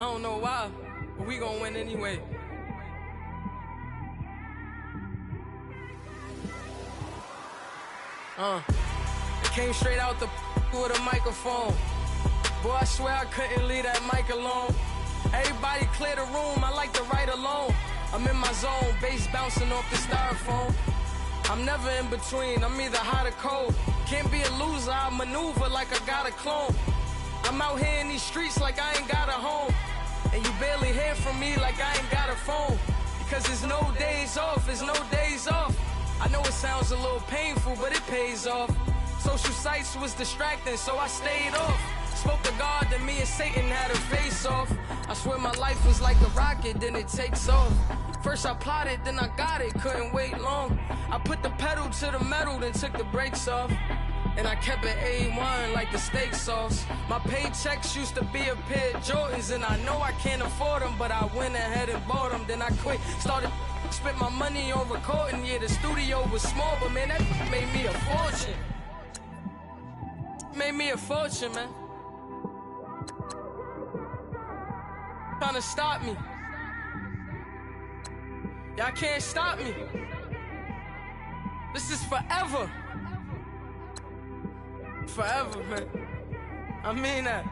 I don't know why, but we gon' win anyway. It came straight out the with a microphone. Boy, I swear I couldn't leave that mic alone. Everybody clear the room, I like to write alone. I'm in my zone, bass bouncing off the styrofoam. I'm never in between, I'm either hot or cold. Can't be a loser, I maneuver like I got a clone. I'm out here in these streets like I ain't got a home. And you barely hear from me like I ain't got a phone. Because there's no days off, there's no days off. I know it sounds a little painful, but it pays off. Social sites was distracting, so I stayed off. Spoke to God, then me and Satan had a face off. I swear my life was like a rocket, then it takes off. First I plotted, then I got it, couldn't wait long. I put the pedal to the metal, then took the brakes off. And I kept it A1 like the steak sauce. My paychecks used to be a pair of Jordans, and I know I can't afford them, but I went ahead and bought them. Then I quit, started spent my money on recording. Yeah, the studio was small, but man, that made me a fortune. Made me a fortune, man. Trying to stop me. Y'all can't stop me. This is forever. Forever, man. I mean that.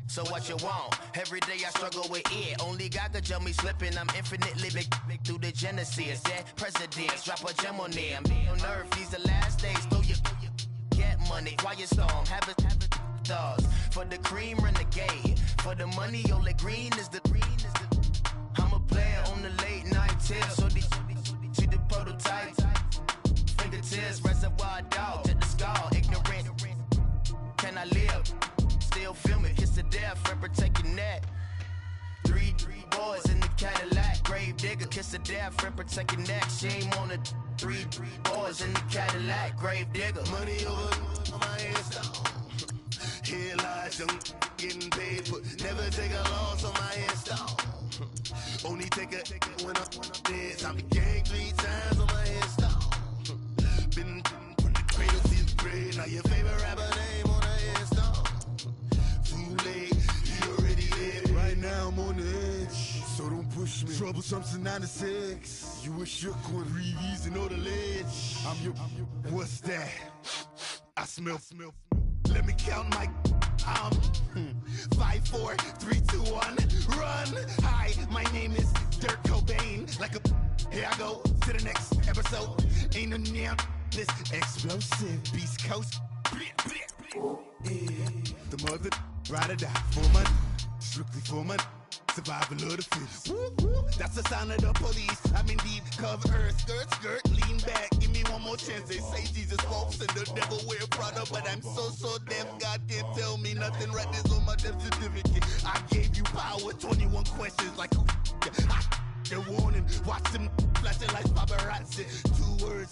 So what you want? Every day I struggle with it. Only God could tell me slipping. I'm infinitely big through the genesis. Dead presidents, drop a gem on them. On earth, these the last days. Throw your get money, quiet storm. Have it thoughts. For the cream, renegade. For the money, only green is the. I'm a player on the late night tip. So these see the prototype. Fingertips, reservoir dog to the skull. Ignorant. Can I live? Still film it, kiss the death, friend protecting that. Three boys in the Cadillac, grave digger, kiss the death, friend protecting that. Shame on the three boys in the Cadillac, grave digger. Money over my headstone. Here lies young, getting paid, but never take a loss on my headstone. Only take a when I'm dead. I be gang 3 times on my headstone. Been from the cradle to the grave. Now your favorite rapper name on the headstone. Too late, you already dead. Right now I'm on the edge, so don't put push me. Troublesome to 96. You a shook one. Breathe easy, know the ledge. I'm your. What's that? I smell. Let me count my. 5, 4, 3, 2, 1. Run. Hi, my name is Dirk Cobain. Like a. Here I go to the next episode. Ain't no damn this explosive Beast Coast. The mother ride or die for money, strictly for money. Survival of the fittest. That's the sound of the police. I'm indeed cover earth, skirt, lean back. Give me one more chance. They say Jesus walks and the devil wear Prada, but I'm so deaf. God can't tell me nothing. Right there's on my death certificate. I gave you power. 21 questions like who? They're warning. Watch them flashing like paparazzi. 2 words.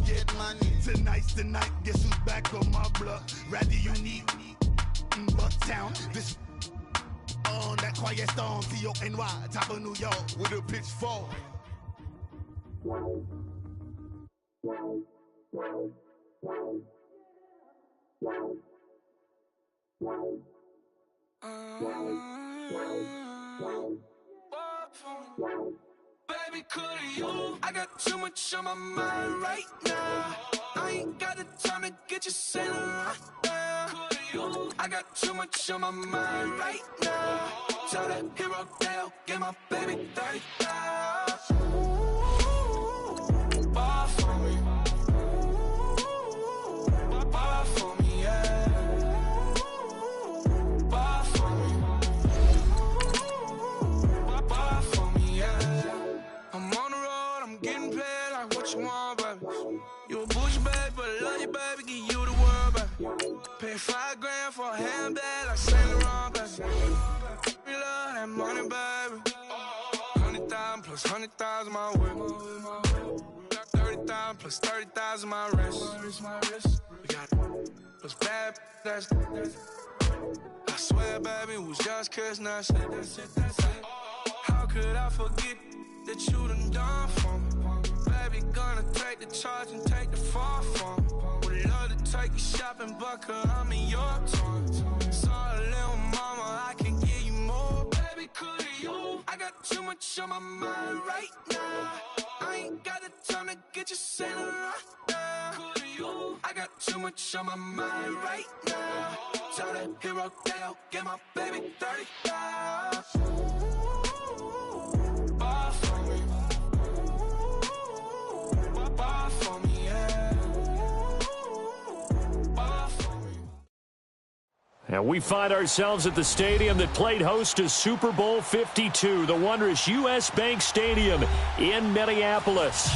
Get money. Tonight's the night. Guess who's back on my block? Rather unique. Bucktown. This. On that quiet storm, T-O-N-Y, top of New York, with a pitchfork. Baby, could you? I got too much on my mind right now. I ain't got the time to get you sailing right now. Could you? I got too much on my mind right now. Tell that hero Dale, get my baby 30,000. Bar for me. Bar for me, yeah. Bar for me. Bar for me, yeah. I'm on the road, I'm getting paid like what you want, baby. You a bougie, baby, but I love you, baby. Give you the world, baby. Pay $5 grand for a handbag like Saint Laurent, baby. We love that money, baby. 100,000 plus 100,000 my whip. 30,000 plus 30,000 my wrist. We got plus bad, that's I swear, baby, it was just kissing, that's it. How could I forget that you done for me? Baby, gonna take the charge and take the fall from me. Would love to take you shopping, but cause I'm in your town. Sorry, little mama, I can give you more. Baby, could you? I got too much on my mind right now. I ain't got the time to get you sailing right now. Could you? I got too much on my mind right now. Tell that hero Dale, get my baby 30,000. Bar for me. Bar for me, yeah. Bar for me. And we find ourselves at the stadium that played host to Super Bowl 52, the wondrous U.S. Bank Stadium in Minneapolis.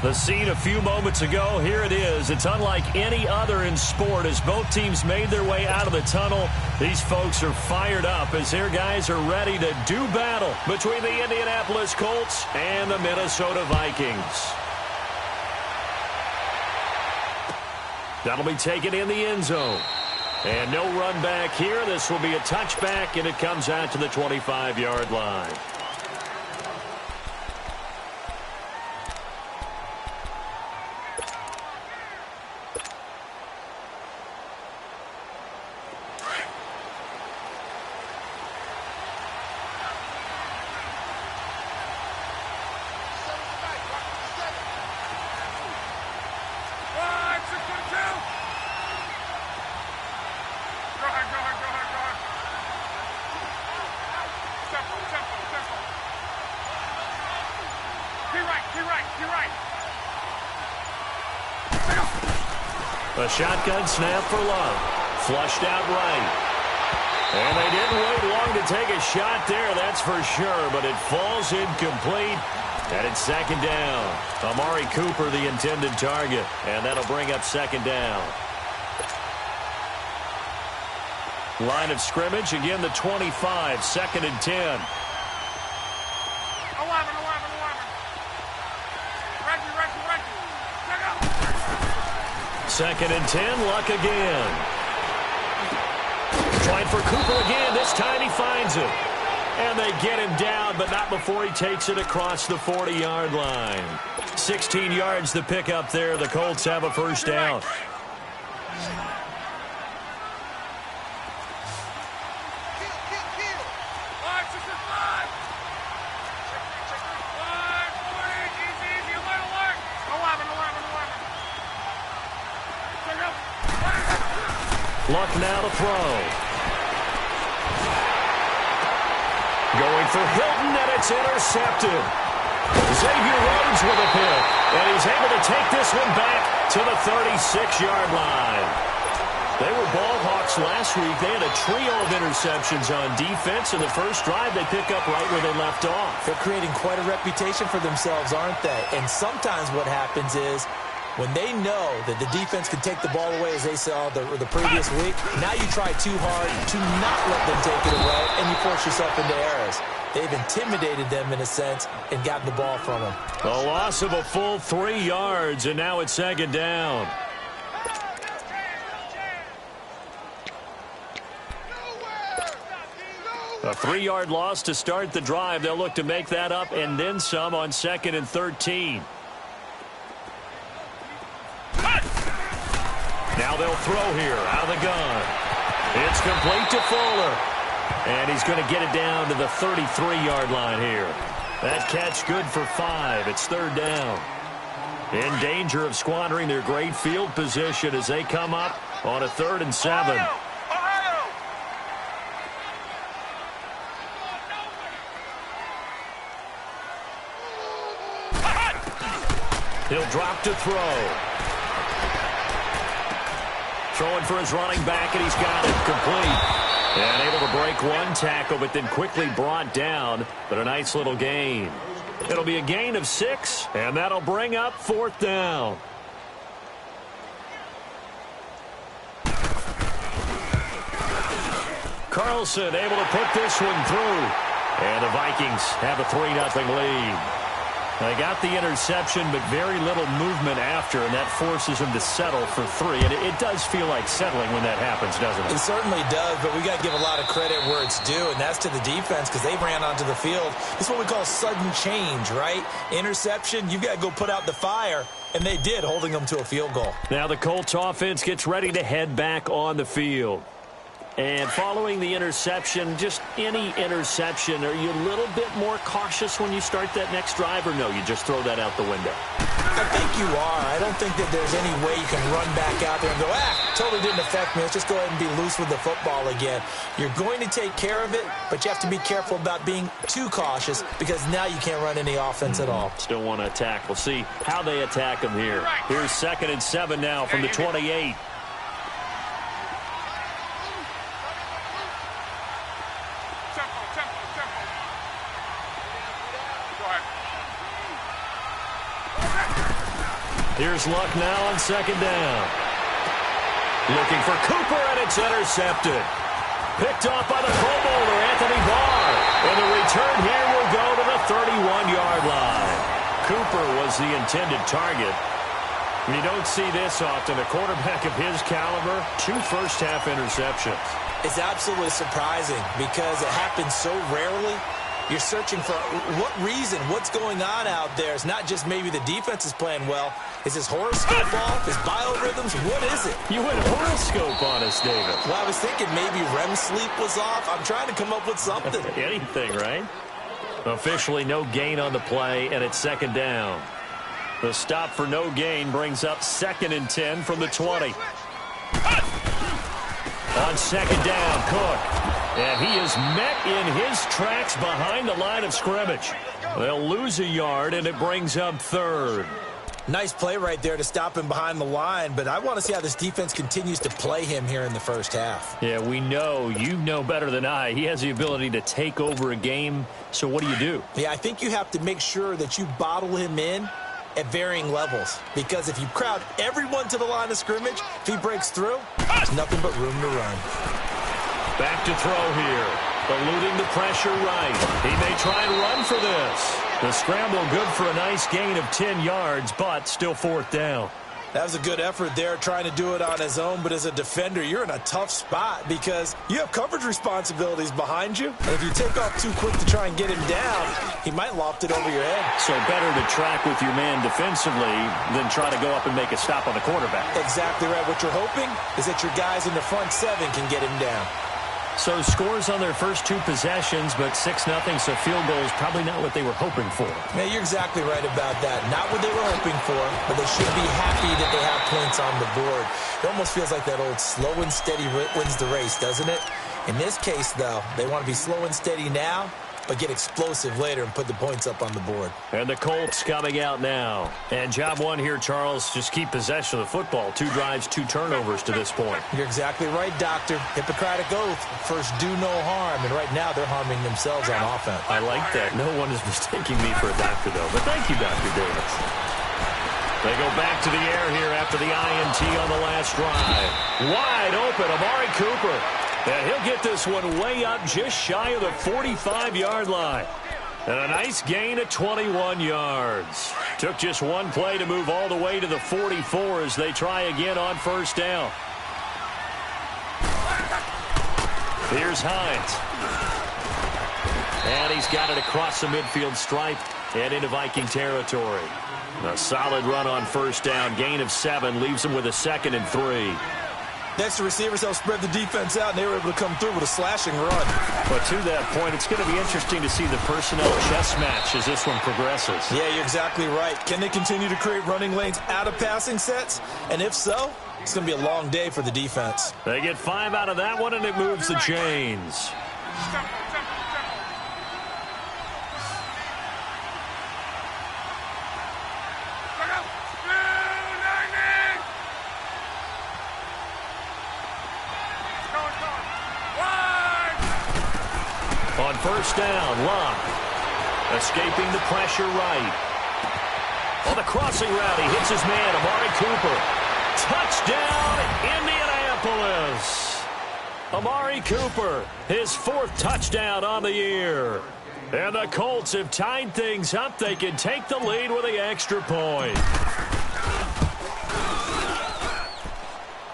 The scene a few moments ago, here it is. It's unlike any other in sport as both teams made their way out of the tunnel. These folks are fired up as their guys are ready to do battle between the Indianapolis Colts and the Minnesota Vikings. That'll be taken in the end zone. And no run back here. This will be a touchback, and it comes out to the 25-yard line. A shotgun snap for Love. Flushed out right. And they didn't wait long to take a shot there, that's for sure, but it falls incomplete. And it's second down. Amari Cooper, the intended target. And that'll bring up second down. Line of scrimmage, again the 25, second and 10. 11. Second and 10, Luck again. Trying for Cooper again. This time he finds it. And they get him down, but not before he takes it across the 40-yard line. 16 yards to pick up there. The Colts have a first down. Luck now to throw. Going for Hilton, and it's intercepted. Xavier Rhodes with a pick, and he's able to take this one back to the 36-yard line. They were ball hawks last week. They had a trio of interceptions on defense. In the first drive, they pick up right where they left off. They're creating quite a reputation for themselves, aren't they? And sometimes what happens is when they know that the defense can take the ball away, as they saw the previous week, now you try too hard to not let them take it away, and you force yourself into errors. They've intimidated them, in a sense, and gotten the ball from them. A loss of a full 3 yards, and now it's second down. A 3-yard loss to start the drive. They'll look to make that up and then some on 2nd and 13. Now they'll throw here out of the gun. It's complete to Fuller. And he's going to get it down to the 33-yard line here. That catch good for 5. It's 3rd down. In danger of squandering their great field position as they come up on a 3rd and 7. He'll drop to throw. Throwing for his running back, and he's got it complete. And able to break one tackle, but then quickly brought down. But a nice little gain. It'll be a gain of 6, and that'll bring up 4th down. Carlson able to put this one through. And the Vikings have a 3-0 lead. They got the interception, but very little movement after, and that forces them to settle for 3. And it does feel like settling when that happens, doesn't it? It certainly does, but we got to give a lot of credit where it's due, and that's to the defense because they ran onto the field. It's what we call sudden change, right? Interception, you've got to go put out the fire, and they did, holding them to a field goal. Now the Colts offense gets ready to head back on the field. And following the interception, just any interception, are you a little bit more cautious when you start that next drive, or no, you just throw that out the window? I think you are. I don't think that there's any way you can run back out there and go, totally didn't affect me. Let's just go ahead and be loose with the football again. You're going to take care of it, but you have to be careful about being too cautious because now you can't run any offense at all. Still want to attack. We'll see how they attack them here. Here's 2nd and 7 now from the 28. Here's Luck now on 2nd down. Looking for Cooper, and it's intercepted. Picked off by the Pro Bowler, Anthony Barr. And the return here will go to the 31-yard line. Cooper was the intended target. You don't see this often. A quarterback of his caliber, 2 first-half interceptions. It's absolutely surprising because it happens so rarely. You're searching for what reason, what's going on out there. It's not just maybe the defense is playing well. Is his horoscope off? His biorhythms? What is it? You went horoscope on us, David. Well, I was thinking maybe REM sleep was off. I'm trying to come up with something. Anything, right? Officially no gain on the play, and it's 2nd down. The stop for no gain brings up 2nd and 10 from the 20. On 2nd down, Cook. And he is met in his tracks behind the line of scrimmage. They'll lose a yard, and it brings up 3rd. Nice play right there to stop him behind the line, but I want to see how this defense continues to play him here in the first half. Yeah, we know. You know better than I. He has the ability to take over a game, so what do? Yeah, I think you have to make sure that you bottle him in at varying levels, because if you crowd everyone to the line of scrimmage, if he breaks through, there's nothing but room to run. Back to throw here. Eluding the pressure right. He may try and run for this. The scramble good for a nice gain of 10 yards, but still 4th down. That was a good effort there trying to do it on his own, but as a defender, you're in a tough spot because you have coverage responsibilities behind you. And if you take off too quick to try and get him down, he might loft it over your head. So better to track with your man defensively than try to go up and make a stop on the quarterback. Exactly right. What you're hoping is that your guys in the front 7 can get him down. So scores on their first 2 possessions, but 6-0, so field goals probably not what they were hoping for. Yeah, you're exactly right about that. Not what they were hoping for, but they should be happy that they have points on the board. It almost feels like that old slow and steady wins the race, doesn't it? In this case, though, they want to be slow and steady now, but get explosive later and put the points up on the board. And the Colts coming out now. And job one here, Charles, just keep possession of the football. 2 drives, 2 turnovers to this point. You're exactly right, Doctor. Hippocratic oath. First, do no harm. And right now, they're harming themselves on offense. I like that. No one is mistaking me for a doctor, though. But thank you, Dr. Davis. They go back to the air here after the INT on the last drive. Wide open, Amari Cooper. And he'll get this one way up just shy of the 45-yard line. And a nice gain of 21 yards. Took just 1 play to move all the way to the 44 as they try again on first down. Here's Hines. And he's got it across the midfield stripe and into Viking territory. A solid run on first down. Gain of 7 leaves him with a 2nd and 3. Next, the receivers helped spread the defense out, and they were able to come through with a slashing run. But to that point, it's going to be interesting to see the personnel chess match as this one progresses. Yeah, you're exactly right. Can they continue to create running lanes out of passing sets? And if so, it's going to be a long day for the defense. They get 5 out of that one, and it moves the chains. On first down, Locke escaping the pressure right. On the crossing route, he hits his man, Amari Cooper. Touchdown, Indianapolis. Amari Cooper, his 4th touchdown on the year. And the Colts have tied things up. They can take the lead with the extra point.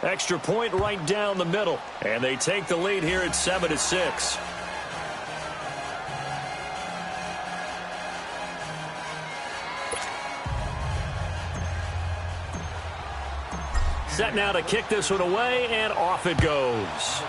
Extra point right down the middle. And they take the lead here at 7-6. Set now to kick this one away, and off it goes.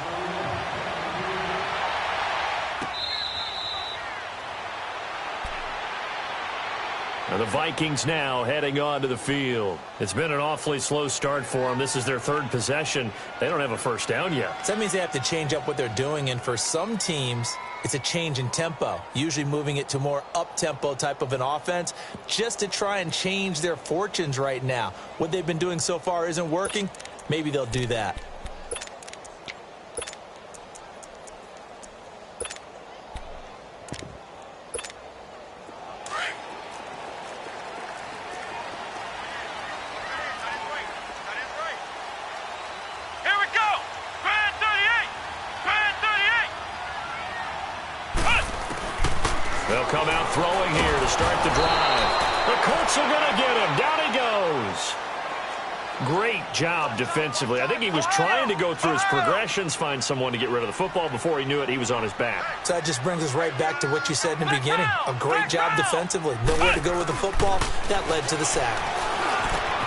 And the Vikings now heading onto the field. It's been an awfully slow start for them. This is their 3rd possession. They don't have a first down yet. So that means they have to change up what they're doing, and for some teams, it's a change in tempo, usually moving it to more up-tempo type of an offense just to try and change their fortunes right now. What they've been doing so far isn't working. Maybe they'll do that. They'll come out throwing here to start the drive. The Colts are going to get him. Down he goes. Great job defensively. I think he was trying to go through his progressions, find someone to get rid of the football. Before he knew it, he was on his back. So that just brings us right back to what you said in the beginning. A great job defensively. Nowhere to go with the football. That led to the sack.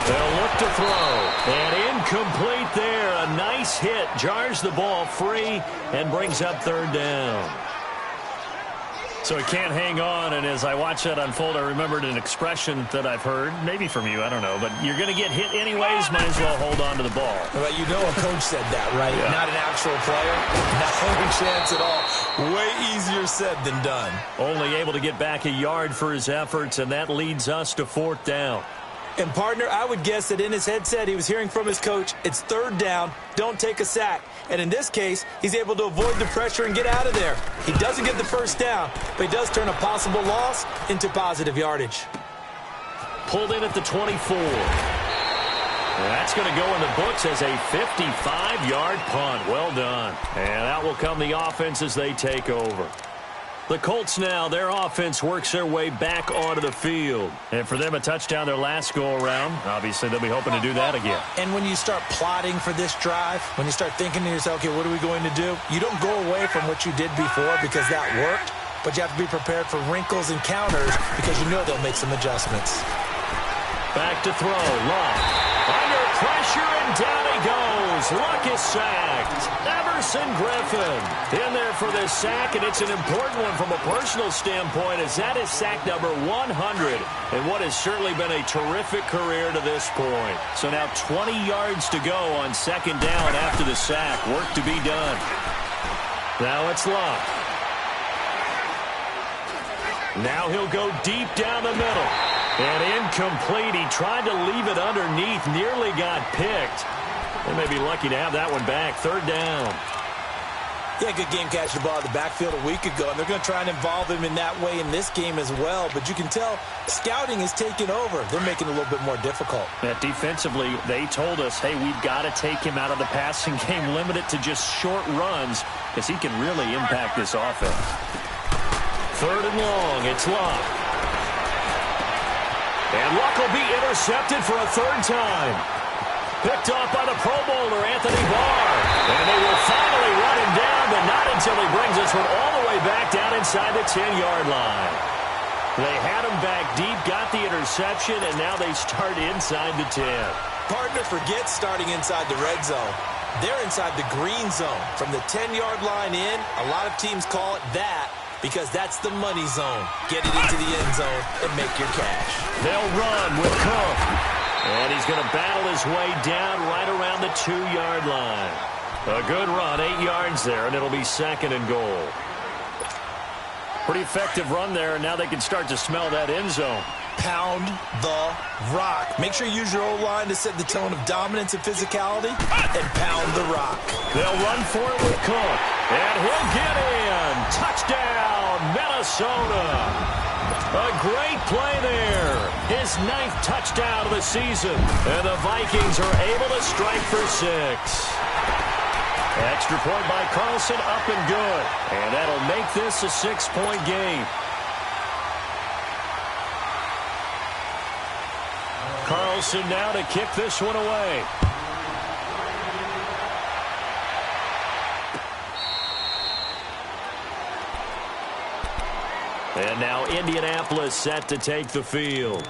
They'll look to throw. And incomplete there. A nice hit. Jars the ball free and brings up 3rd down. So he can't hang on, and as I watch that unfold, I remembered an expression that I've heard, maybe from you, I don't know, but you're going to get hit anyways, might as well hold on to the ball. Well, you know a coach said that, right? Yeah. Not an actual player. Not any chance at all. Way easier said than done. Only able to get back a yard for his efforts, and that leads us to 4th down. And, partner, I would guess that in his headset he was hearing from his coach, it's 3rd down, don't take a sack. And in this case, he's able to avoid the pressure and get out of there. He doesn't get the first down, but he does turn a possible loss into positive yardage. Pulled in at the 24. That's going to go in the books as a 55-yard punt. Well done. And out will come the offense as they take over. The Colts now, their offense works their way back onto the field. And for them, a touchdown their last go-around. Obviously, they'll be hoping to do that again. And when you start plotting for this drive, when you start thinking to yourself, okay, what are we going to do? You don't go away from what you did before because that worked, but you have to be prepared for wrinkles and counters because you know they'll make some adjustments. Back to throw, Love. Under pressure, and down he goes. Luck is sacked. Everson Griffin in there for this sack, and it's an important one from a personal standpoint, as that is sack number 100 in what has certainly been a terrific career to this point. So now 20 yards to go on second down after the sack. Work to be done. Now it's Luck. Now he'll go deep down the middle. And incomplete. He tried to leave it underneath. Nearly got picked. They may be lucky to have that one back. Third down. Yeah, good game catching the ball at the backfield a week ago, and they're going to try and involve him in that way in this game as well. But you can tell scouting is taking over. They're making it a little bit more difficult. Defensively, they told us, hey, we've got to take him out of the passing game, limit it to just short runs, because he can really impact this offense. Third and long, it's Luck. And Luck will be intercepted for a third time. Picked off by the Pro Bowler, Anthony Barr. And they will finally run him down, but not until he brings this one all the way back down inside the 10-yard line. They had him back deep, got the interception, and now they start inside the 10. Partner forgets starting inside the red zone. They're inside the green zone. From the 10-yard line in, a lot of teams call it that, because that's the money zone. Get it into the end zone and make your cash. They'll run with Cook. And he's going to battle his way down right around the 2-yard line. A good run, 8 yards there, and it'll be second and goal. Pretty effective run there, and now they can start to smell that end zone. Pound the rock. Make sure you use your O-line to set the tone of dominance and physicality, and pound the rock. They'll run for it with Cook, and he'll get in. Touchdown, Minnesota. A great play there. His 9th touchdown of the season. And the Vikings are able to strike for 6. Extra point by Carlson, up and good. And that'll make this a 6-point game. Carlson now to kick this one away. And now Indianapolis set to take the field.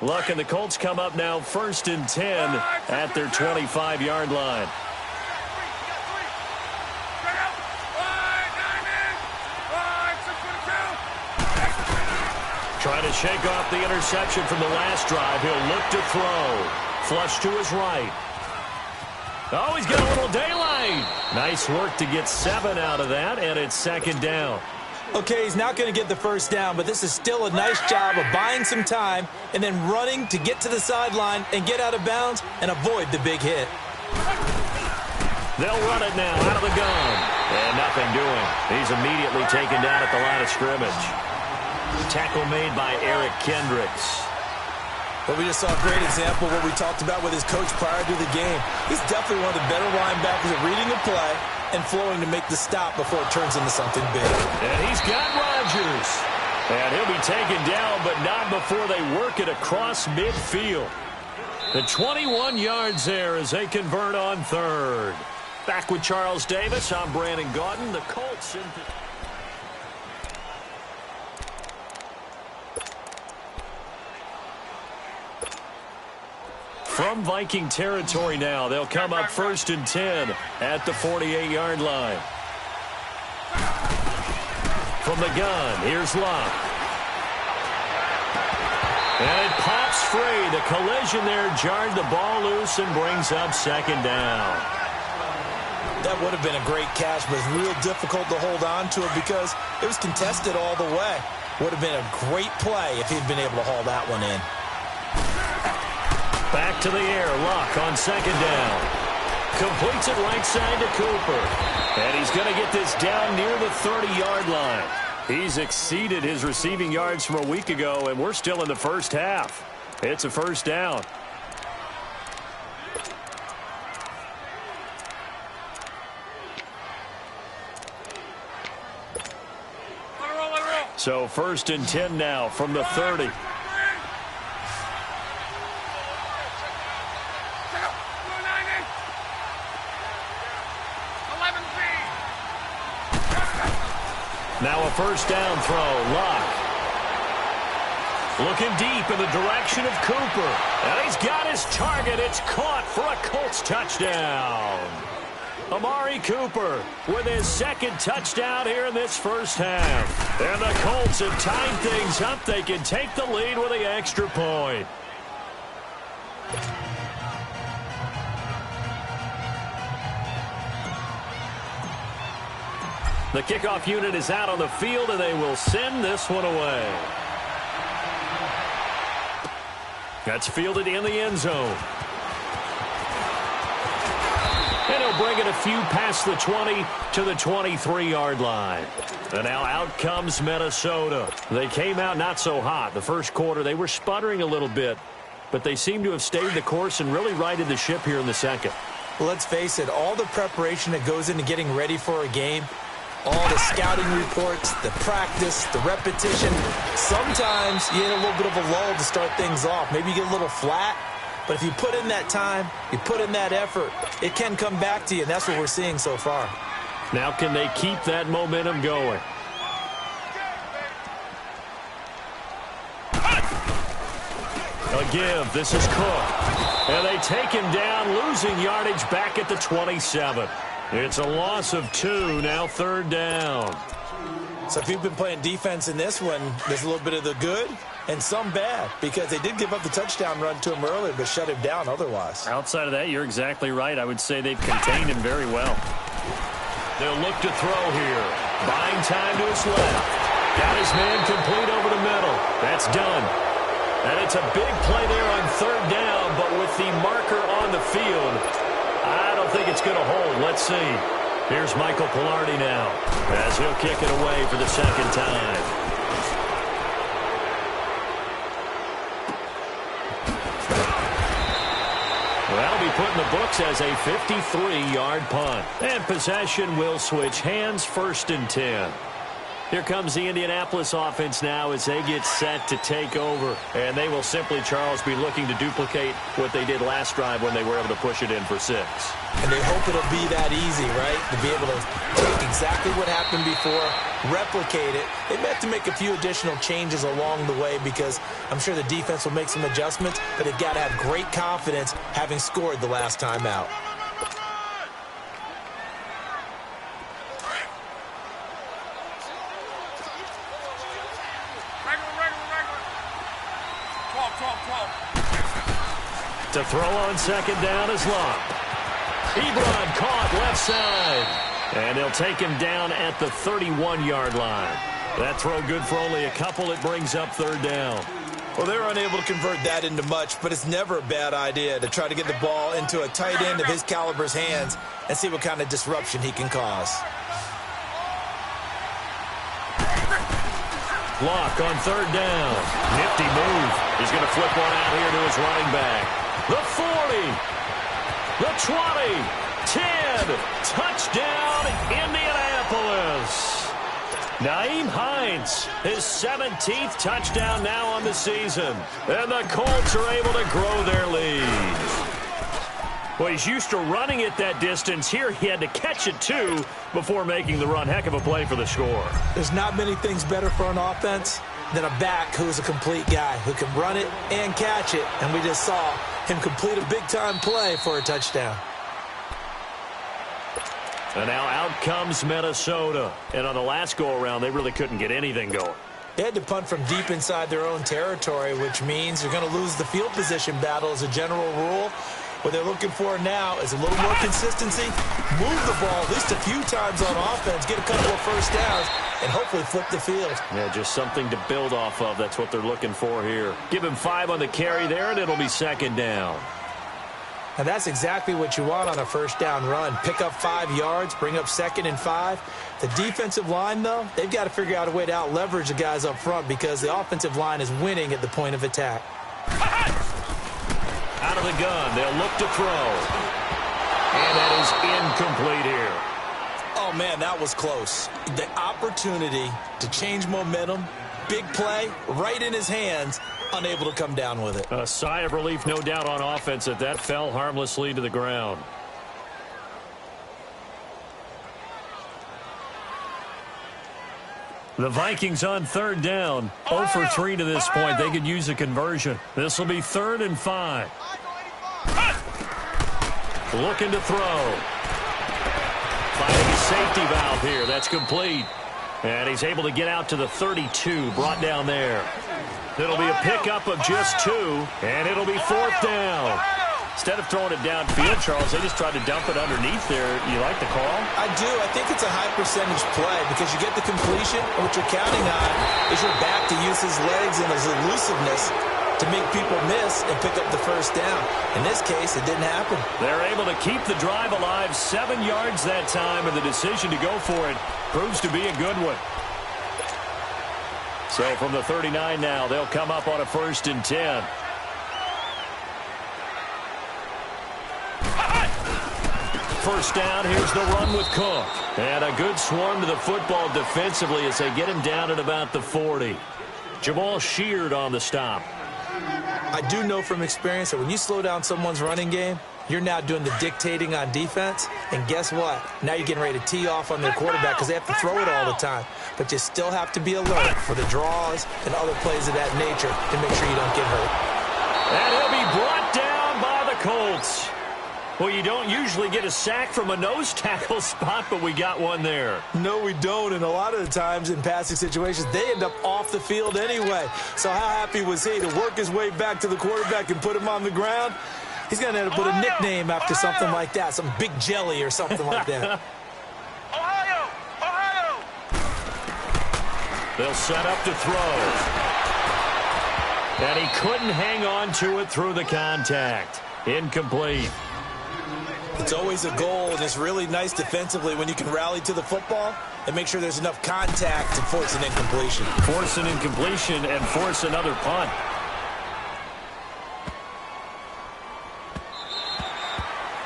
Luck and the Colts come up now 1st and 10 at their 25-yard line. Trying to shake off the interception from the last drive. He'll look to throw. Flush to his right. Oh, he's got a little daylight. Nice work to get 7 out of that, and it's second down. Okay, he's not going to get the first down, but this is still a nice job of buying some time and then running to get to the sideline and get out of bounds and avoid the big hit. They'll run it now out of the gun. And nothing doing. He's immediately taken down at the line of scrimmage. Tackle made by Eric Kendricks. But we just saw a great example of what we talked about with his coach prior to the game. He's definitely one of the better linebackers at reading a play and flowing to make the stop before it turns into something big. And he's got Rodgers. And he'll be taken down, but not before they work it across midfield. The 21 yards there as they convert on third. Back with Charles Davis, I'm Brandon Gaudin. The Colts in... From Viking territory now, they'll come up 1st and 10 at the 48-yard line. From the gun, here's Luck. And it pops free. The collision there jarred the ball loose and brings up second down. That would have been a great catch, but it's real difficult to hold on to it because it was contested all the way. Would have been a great play if he'd been able to haul that one in. Back to the air, Luck on second down. Completes it right side to Cooper. And he's going to get this down near the 30-yard line. He's exceeded his receiving yards from a week ago, and we're still in the first half. It's a first down. So 1st and 10 now from the 30. Now a first down throw. Luck. Looking deep in the direction of Cooper. And he's got his target. It's caught for a Colts touchdown. Amari Cooper with his second touchdown here in this first half. And the Colts have tied things up. They can take the lead with the extra point. The kickoff unit is out on the field, and they will send this one away. That's fielded in the end zone. And he'll bring it a few past the 20 to the 23-yard line. And now out comes Minnesota. They came out not so hot. The first quarter, they were sputtering a little bit, but they seem to have stayed the course and really righted the ship here in the second. Well, let's face it, all the preparation that goes into getting ready for a game, all the scouting reports, the practice, the repetition, sometimes you need a little bit of a lull to start things off. Maybe you get a little flat. But if you put in that time, you put in that effort, it can come back to you, and that's what we're seeing so far. Now can they keep that momentum going? A give. This is Cook. And they take him down, losing yardage back at the 27. It's a loss of 2, now third down. So if you've been playing defense in this one, there's a little bit of the good and some bad, because they did give up the touchdown run to him earlier, but shut him down otherwise. Outside of that, you're exactly right. I would say they've contained him very well. They'll look to throw here. Buying time to his left. Got his man complete over the middle. That's done. And it's a big play there on third down, but with the marker on the field, I don't think it's going to hold. Let's see. Here's Michael Pilardi now, as he'll kick it away for the second time. That'll be put in the books as a 53-yard punt. And possession will switch hands, 1st and 10. Here comes the Indianapolis offense now as they get set to take over. And they will simply, Charles, be looking to duplicate what they did last drive when they were able to push it in for 6. And they hope it'll be that easy, right? To be able to take exactly what happened before, replicate it. They may have to make a few additional changes along the way because I'm sure the defense will make some adjustments, but they've got to have great confidence having scored the last time out. To throw on second down is Luck. Ebron caught left side. And he'll take him down at the 31-yard line. That throw good for only a couple. It brings up third down. Well, they're unable to convert that into much, but it's never a bad idea to try to get the ball into a tight end of his caliber's hands and see what kind of disruption he can cause. Luck on third down. Nifty move. He's going to flip one out here to his running back. The 40, the 20, 10, touchdown, Indianapolis. Nyheim Hines, his 17th touchdown now on the season. And the Colts are able to grow their lead. Well, he's used to running it that distance. Here he had to catch it, too, before making the run. Heck of a play for the score. There's not many things better for an offense than a back who's a complete guy who can run it and catch it. And we just saw him complete a big-time play for a touchdown. And now out comes Minnesota. And on the last go-around, they really couldn't get anything going. They had to punt from deep inside their own territory, which means you're going to lose the field position battle as a general rule. What they're looking for now is a little more consistency, move the ball at least a few times on offense, get a couple of first downs, and hopefully flip the field. Yeah, just something to build off of. That's what they're looking for here. Give him 5 on the carry there, and it'll be second down. And that's exactly what you want on a first down run. Pick up 5 yards, bring up 2nd and 5. The defensive line, though, they've got to figure out a way to out-leverage the guys up front because the offensive line is winning at the point of attack. Out of the gun, they'll look to throw. And that is incomplete here. Oh, man, that was close. The opportunity to change momentum, big play, right in his hands, unable to come down with it. A sigh of relief, no doubt, on offense that fell harmlessly to the ground. The Vikings on third down. 0 for 3 to this point. They could use a conversion. This will be 3rd and 5. Looking to throw. Finding a safety valve here. That's complete. And he's able to get out to the 32. Brought down there. It'll be a pickup of just 2. And it'll be 4th down. Instead of throwing it downfield, Charles, they just tried to dump it underneath there. You like the call? I do. I think it's a high-percentage play because you get the completion, and what you're counting on is your back to use his legs and his elusiveness to make people miss and pick up the first down. In this case, it didn't happen. They're able to keep the drive alive 7 yards that time, and the decision to go for it proves to be a good one. So from the 39 now, they'll come up on a 1st and 10. First down, here's the run with Cook. And a good swarm to the football defensively as they get him down at about the 40. Jamal Sheard on the stop. I do know from experience that when you slow down someone's running game, you're now doing the dictating on defense. And guess what? Now you're getting ready to tee off on their quarterback because they have to throw it all the time. But you still have to be alert for the draws and other plays of that nature to make sure you don't get hurt. And he'll be brought down by the Colts. Well, you don't usually get a sack from a nose tackle spot, but we got one there. No, we don't, and a lot of the times in passing situations, they end up off the field anyway. So how happy was he to work his way back to the quarterback and put him on the ground? He's going to end up with a nickname after something like that, some Big Jelly or something like that. Ohio! They'll set up to throw. And he couldn't hang on to it through the contact. Incomplete. It's always a goal, and it's really nice defensively when you can rally to the football and make sure there's enough contact to force an incompletion. Force an incompletion and force another punt.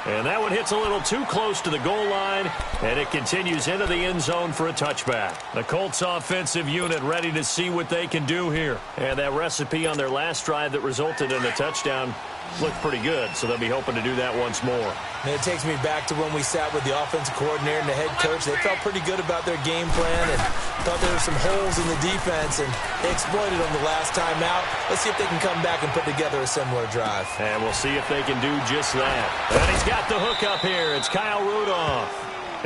And that one hits a little too close to the goal line, and it continues into the end zone for a touchback. The Colts offensive unit ready to see what they can do here. And that recipe on their last drive that resulted in a touchdown looked pretty good, so they'll be hoping to do that once more. And it takes me back to when we sat with the offensive coordinator and the head coach. They felt pretty good about their game plan and thought there were some holes in the defense, and they exploited them the last time out. Let's see if they can come back and put together a similar drive. And we'll see if they can do just that. And he's got the hook up here. It's Kyle Rudolph.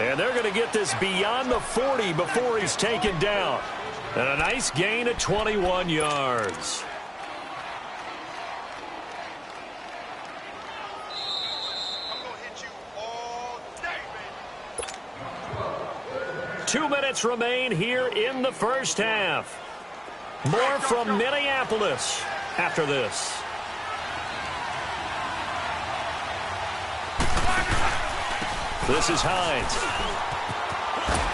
And they're going to get this beyond the 40 before he's taken down. And a nice gain of 21 yards. 2 minutes remain here in the first half. More from Minneapolis after this. This is Hines.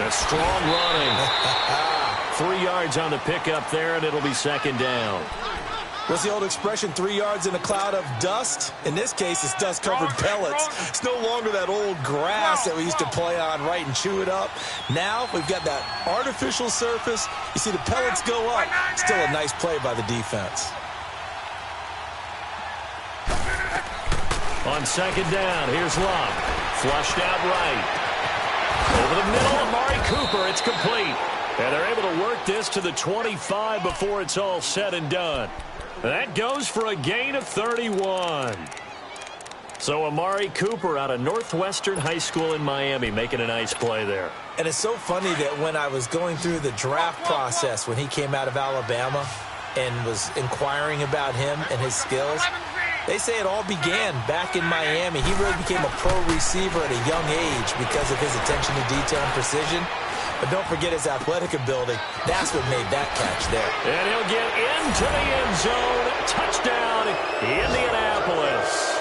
A strong running. 3 yards on the pickup there, and it'll be 2nd down. What's the old expression, 3 yards in a cloud of dust? In this case, it's dust-covered pellets. It's no longer that old grass that we used to play on, right, and chew it up. Now we've got that artificial surface. You see the pellets go up. Still a nice play by the defense. On 2nd down, here's Love. Flushed out right. Over the middle, Amari Cooper. It's complete. And they're able to work this to the 25 before it's all said and done. That goes for a gain of 31. So Amari Cooper out of Northwestern High School in Miami making a nice play there. And it's so funny that when I was going through the draft process when he came out of Alabama and was inquiring about him and his skills, they say it all began back in Miami. He really became a pro receiver at a young age because of his attention to detail and precision. But don't forget his athletic ability. That's what made that catch there. And he'll get into the end zone. Touchdown, Indianapolis.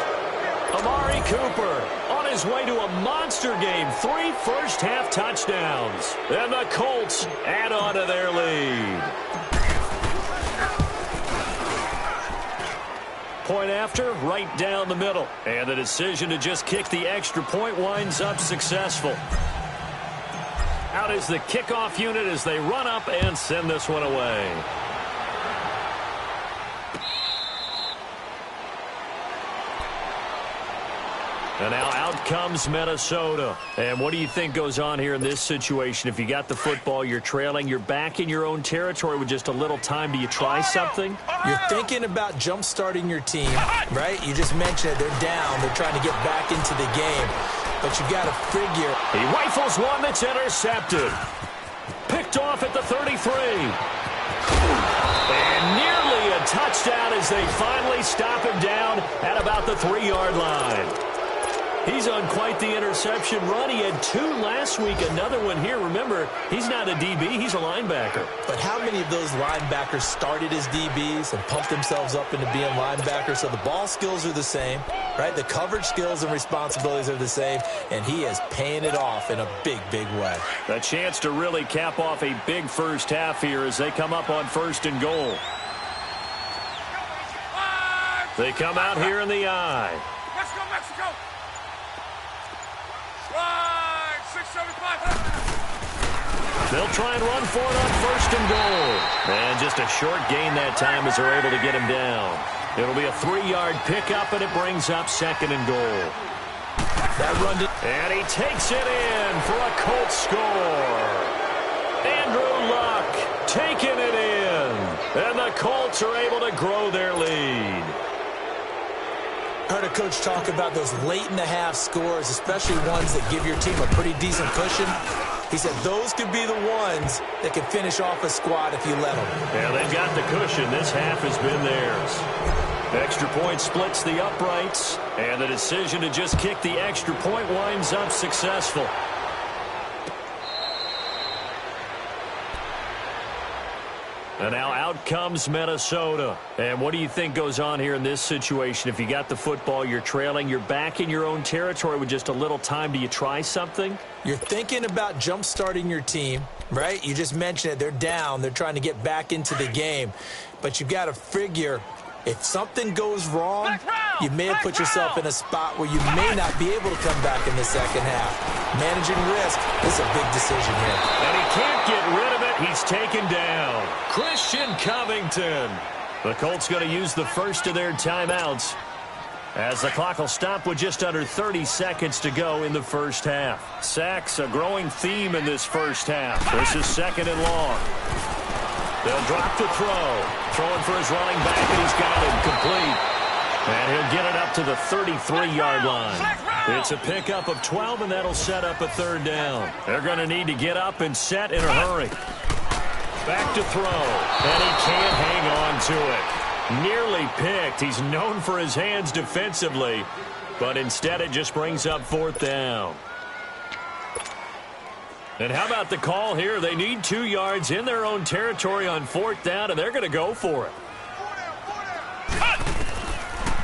Amari Cooper on his way to a monster game. 3 first-half touchdowns. And the Colts add on to their lead. Point after, right down the middle. And the decision to just kick the extra point winds up successful. Out is the kickoff unit as they run up and send this one away. And now out comes Minnesota. And what do you think goes on here in this situation? If you got the football, you're trailing, you're back in your own territory with just a little time. Do you try something? You're thinking about jump-starting your team, right? You just mentioned it. They're down. They're trying to get back into the game. But you got to figure. He rifles one that's intercepted. Picked off at the 33. And nearly a touchdown as they finally stop him down at about the 3-yard line. He's on quite the interception run. He had 2 last week, another one here. Remember, he's not a DB, he's a linebacker. But how many of those linebackers started as DBs and pumped themselves up into being linebackers? So the ball skills are the same, right? The coverage skills and responsibilities are the same, and he is paying it off in a big, big way. A chance to really cap off a big first half here as they come up on 1st and goal. They come out here in the eye. Let's go, Mexico! They'll try and run for it on 1st and goal. And just a short gain that time as they're able to get him down. It'll be a 3-yard pickup, and it brings up 2nd and goal. That run and he takes it in for a Colts score. Andrew Luck taking it in. And the Colts are able to grow their lead. Heard a coach talk about those late-in-the-half scores, especially ones that give your team a pretty decent cushion. He said those could be the ones that can finish off a squad if you let them. Yeah, they've got the cushion. This half has been theirs. Extra point splits the uprights, and the decision to just kick the extra point winds up successful. And now out comes Minnesota. And what do you think goes on here in this situation? If you got the football, you're trailing, you're back in your own territory with just a little time. Do you try something? You're thinking about jump-starting your team, right? You just mentioned it. They're down. They're trying to get back into the game. But you got to figure if something goes wrong, you may have put yourself in a spot where you may not be able to come back in the second half. Managing risk is a big decision here. And he can't get rid of it. He's taken down. Christian Covington. The Colts going to use the first of their timeouts as the clock will stop with just under 30 seconds to go in the first half. Sacks, a growing theme in this first half. This is 2nd and long. They'll drop the throw. Throwing for his running back, and he's got him complete. And he'll get it up to the 33-yard line. It's a pickup of 12, and that'll set up a 3rd down. They're going to need to get up and set in a hurry. Back to throw, and he can't hang on to it. Nearly picked. He's known for his hands defensively, but instead it just brings up 4th down. And how about the call here? They need 2 yards in their own territory on 4th down, and they're going to go for it.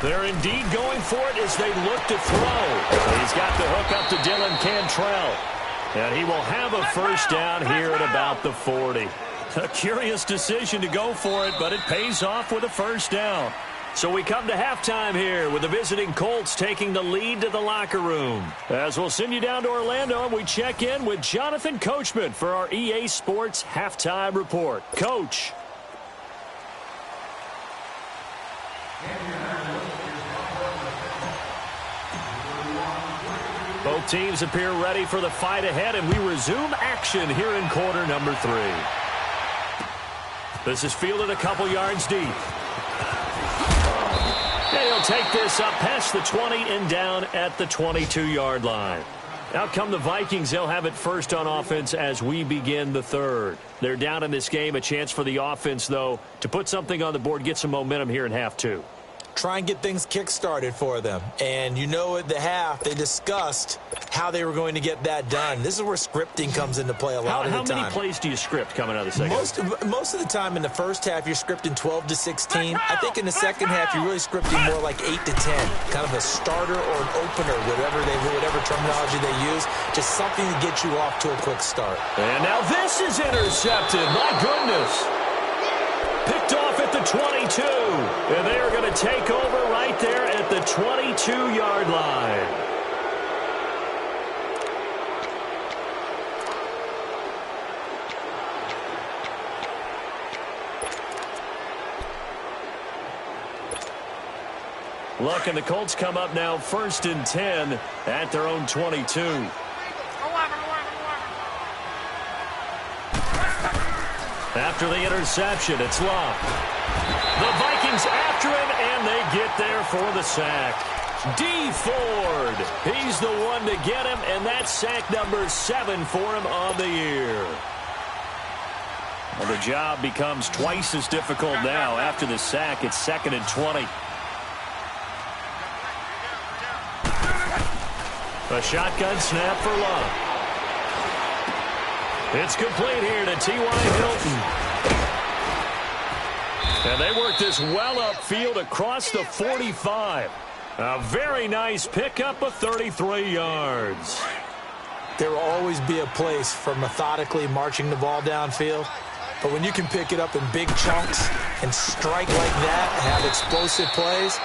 They're indeed going for it as they look to throw. He's got the hook up to Dylan Cantrell. And he will have a 1st down here at about the 40. A curious decision to go for it, but it pays off with a 1st down. So we come to halftime here with the visiting Colts taking the lead to the locker room. As we'll send you down to Orlando, and we check in with Jonathan Coachman for our EA Sports Halftime Report. Coach. Both teams appear ready for the fight ahead, and we resume action here in quarter number 3. This is fielded a couple yards deep. And he'll take this up past the 20 and down at the 22-yard line. Out come the Vikings. They'll have it first on offense as we begin the 3rd. They're down in this game. A chance for the offense, though, to put something on the board, get some momentum here in half 2. Try and get things kick-started for them. And you know at the half, they discussed how they were going to get that done. This is where scripting comes into play a lot of the time. How many plays do you script coming out of the second? Most of the time in the first half, you're scripting 12 to 16. I think in the second half, you're really scripting more like 8 to 10. Kind of a starter or an opener, whatever terminology they use. Just something to get you off to a quick start. And now this is intercepted. My goodness. Picked off at the 22. And they are going to take over right there at the 22-yard line. Look, and the Colts come up now 1st and 10 at their own 22. After the interception, it's Love. The Vikings after him, and they get there for the sack. D. Ford, he's the one to get him, and that's sack number 7 for him on the year. Well, the job becomes twice as difficult now. After the sack, it's 2nd and 20. A shotgun snap for Love. It's complete here to T.Y. Hilton. And they work this well upfield across the 45. A very nice pickup of 33 yards. There will always be a place for methodically marching the ball downfield. But when you can pick it up in big chunks and strike like that and have explosive plays,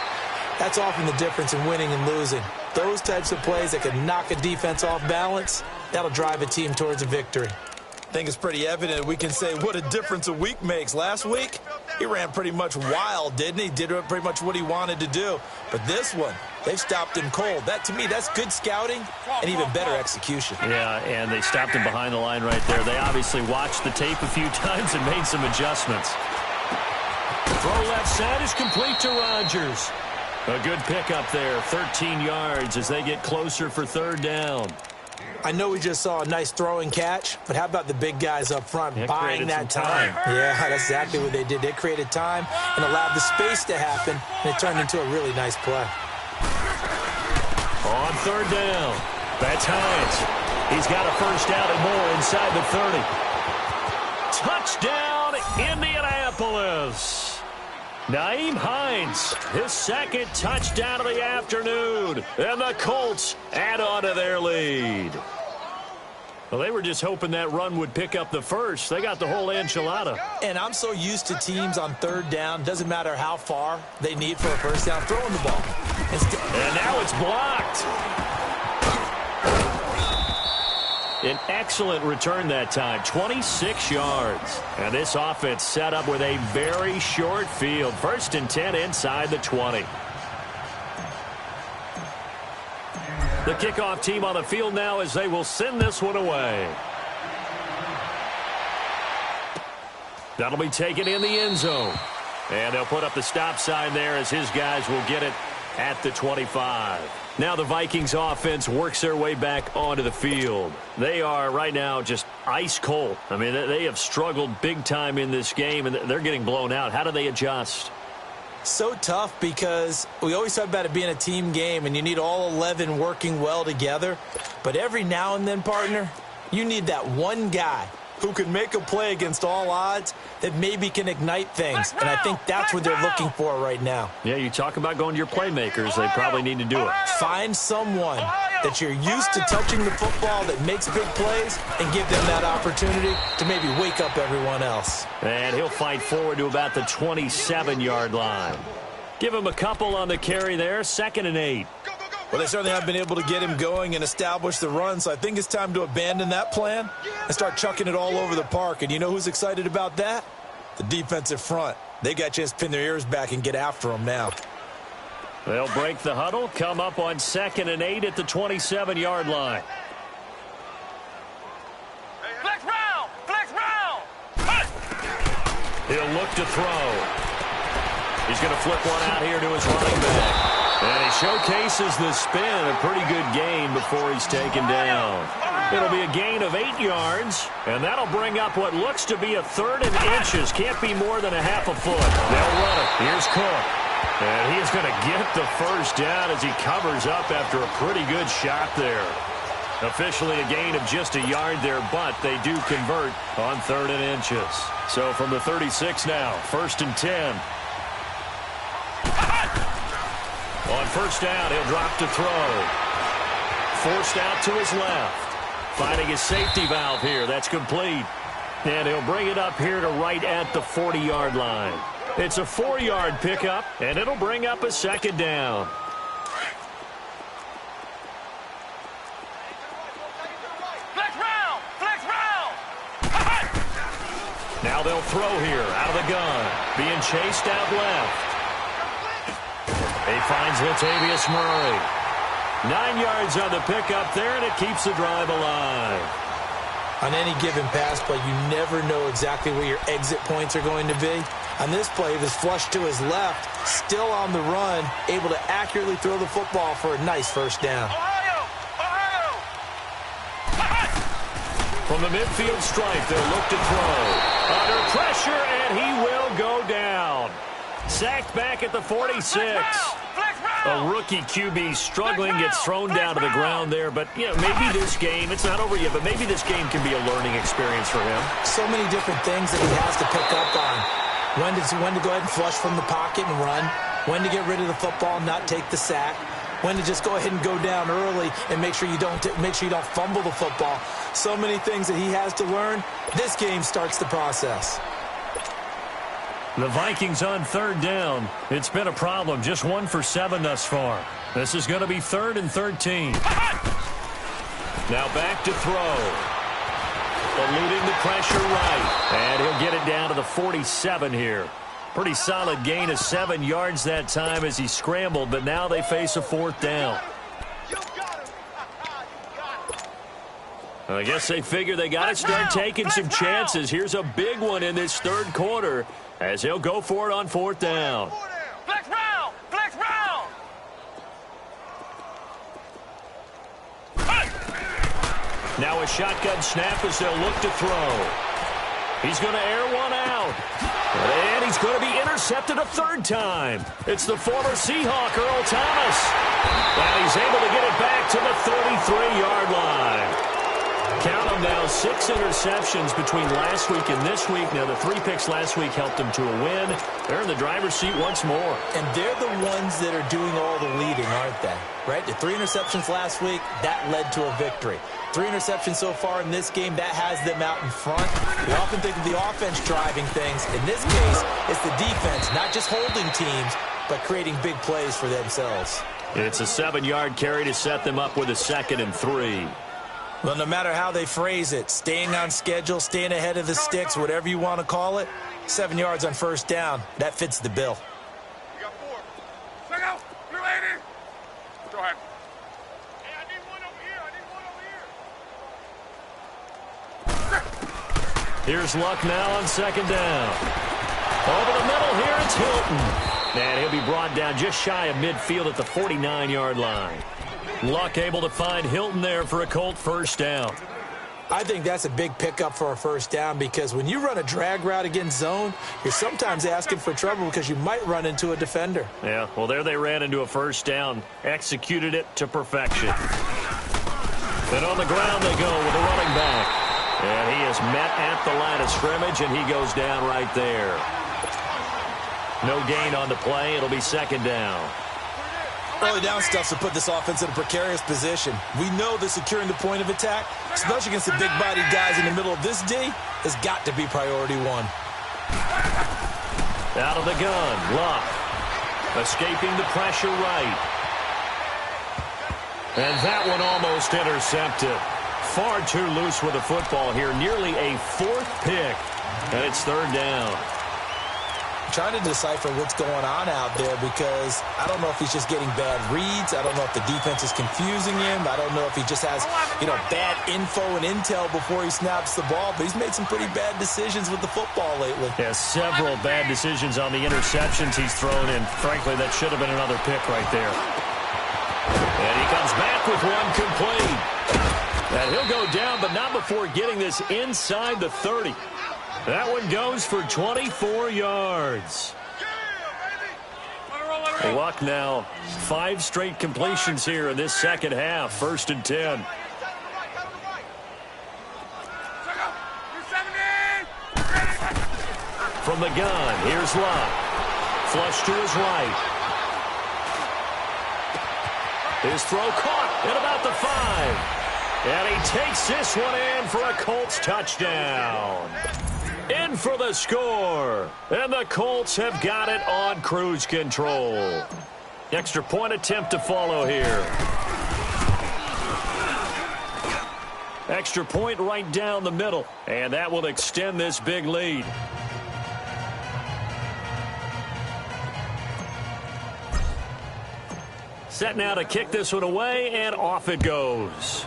that's often the difference in winning and losing. Those types of plays that can knock a defense off balance, that'll drive a team towards a victory. I think it's pretty evident we can say what a difference a week makes. Last week, he ran pretty much wild, didn't he? Did pretty much what he wanted to do. But this one, they've stopped him cold. That, to me, that's good scouting and even better execution. Yeah, and they stopped him behind the line right there. They obviously watched the tape a few times and made some adjustments. Throw left side is complete to Rodgers. A good pickup there, 13 yards as they get closer for 3rd down. I know we just saw a nice throwing catch, but how about the big guys up front buying that time? Yeah, that's exactly what they did. They created time and allowed the space to happen, and it turned into a really nice play. On 3rd down, that's Hines. He's got a 1st down and more inside the 30. Touchdown, Indianapolis. Nyheim Hines, his 2nd touchdown of the afternoon, and the Colts add on to their lead. Well, they were just hoping that run would pick up the first. They got the whole enchilada. And I'm so used to teams on 3rd down, doesn't matter how far they need for a 1st down, throwing the ball. And now it's blocked. An excellent return that time, 26 yards. And this offense set up with a very short field. 1st and 10 inside the 20. The kickoff team on the field now as they will send this one away. That'll be taken in the end zone. And they'll put up the stop sign there as his guys will get it at the 25. Now the Vikings offense works their way back onto the field. They are right now just ice cold. I mean, they have struggled big time in this game, and they're getting blown out. How do they adjust? So tough because we always talk about it being a team game, and you need all 11 working well together. But every now and then, partner, you need that one guy who can make a play against all odds that maybe can ignite things. And I think that's what they're looking for right now. Yeah, you talk about going to your playmakers. They probably need to do it. Find someone that you're used to touching the football that makes big plays and give them that opportunity to maybe wake up everyone else. And he'll fight forward to about the 27-yard line. Give him a couple on the carry there, 2nd and 8. Well, they certainly have been able to get him going and establish the run, so I think it's time to abandon that plan and start chucking it all over the park. And you know who's excited about that? The defensive front. They got a chance to pin their ears back and get after him now. They'll break the huddle, come up on 2nd and 8 at the 27-yard line. Flex round! Flex round! He'll look to throw. He's going to flip one out here to his running back. And he showcases the spin, a pretty good gain before he's taken down. It'll be a gain of 8 yards, and that'll bring up what looks to be a 3rd and inches. Can't be more than a half a foot. They'll run it. Here's Cook. And he's going to get the 1st down as he covers up after a pretty good shot there. Officially a gain of just a yard there, but they do convert on 3rd and inches. So from the 36 now, 1st and 10. On 1st down, he'll drop to throw. Forced out to his left. Finding his safety valve here. That's complete. And he'll bring it up here to right at the 40-yard line. It's a 4-yard pickup, and it'll bring up a 2nd down. Flex round! Flex round! Now they'll throw here out of the gun. Being chased out left. He finds Latavius Murray. 9 yards on the pickup there, and it keeps the drive alive. On any given pass play, you never know exactly where your exit points are going to be. On this play, he was flushed to his left, still on the run, able to accurately throw the football for a nice first down. From the midfield stripe, they'll look to throw. Under pressure, and he will go down. Sacked back at the 46. A rookie QB struggling, gets thrown down to the ground there. But, you know, maybe this game, it's not over yet, but maybe this game can be a learning experience for him. So many different things that he has to pick up on. When to go ahead and flush from the pocket and run. When to get rid of the football and not take the sack. When to just go ahead and go down early and make sure you don't fumble the football. So many things that he has to learn. This game starts the process. The Vikings on third down. It's been a problem. Just 1 for 7 thus far. This is going to be 3rd and 13. Now back to throw. Eluding the pressure right. And he'll get it down to the 47 here. Pretty solid gain of 7 yards that time as he scrambled, but now they face a 4th down. I guess they figure they got to start taking some chances. Here's a big one in this 3rd quarter as he'll go for it on 4th down. Flex round! Flex round! Now a shotgun snap as they'll look to throw. He's going to air one out. And he's going to be intercepted a 3rd time. It's the former Seahawk, Earl Thomas. And he's able to get it back to the 33-yard line. Count them now, 6 interceptions between last week and this week. Now, the 3 picks last week helped them to a win. They're in the driver's seat once more. And they're the ones that are doing all the leading, aren't they? Right? The 3 interceptions last week, that led to a victory. 3 interceptions so far in this game, that has them out in front. We often think of the offense driving things. In this case, it's the defense, not just holding teams, but creating big plays for themselves. It's a 7-yard carry to set them up with a 2nd and 3. Well, no matter how they phrase it, staying on schedule, staying ahead of the sticks, whatever you want to call it, 7 yards on 1st down, that fits the bill. You got 4. Check out! You ready? Go ahead. Hey, I need one over here. Here's Luck now on 2nd down. Over the middle here, it's Hilton. And he'll be brought down just shy of midfield at the 49-yard line. Luck able to find Hilton there for a Colt 1st down. I think that's a big pickup for a 1st down because when you run a drag route against zone, you're sometimes asking for trouble because you might run into a defender. Yeah, well, there they ran into a 1st down, executed it to perfection. Then on the ground they go with a running back. And he is met at the line of scrimmage, and he goes down right there. No gain on the play. It'll be 2nd down. Early down stuff to put this offense in a precarious position. We know that securing the point of attack, especially against the big-bodied guys in the middle of this D, has got to be priority 1. Out of the gun, Luck. Escaping the pressure right. And that one almost intercepted. Far too loose with the football here. Nearly a 4th pick. And it's 3rd down. Trying to decipher what's going on out there because I don't know if he's just getting bad reads. I don't know if the defense is confusing him. I don't know if he just has, bad info and intel before he snaps the ball. But he's made some pretty bad decisions with the football lately. Yeah, several bad decisions on the interceptions he's thrown in. Frankly, that should have been another pick right there. And he comes back with one complete. And he'll go down, but not before getting this inside the 30. That one goes for 24 yards. Luck now, 5 straight completions here in this 2nd half. 1st and 10. From the gun, here's Luck. Flush to his right. His throw caught at about the 5. And he takes this one in for a Colts touchdown. In for the score. And the Colts have got it on cruise control. Extra point attempt to follow here. Extra point right down the middle. And that will extend this big lead. Set now to kick this one away, and off it goes.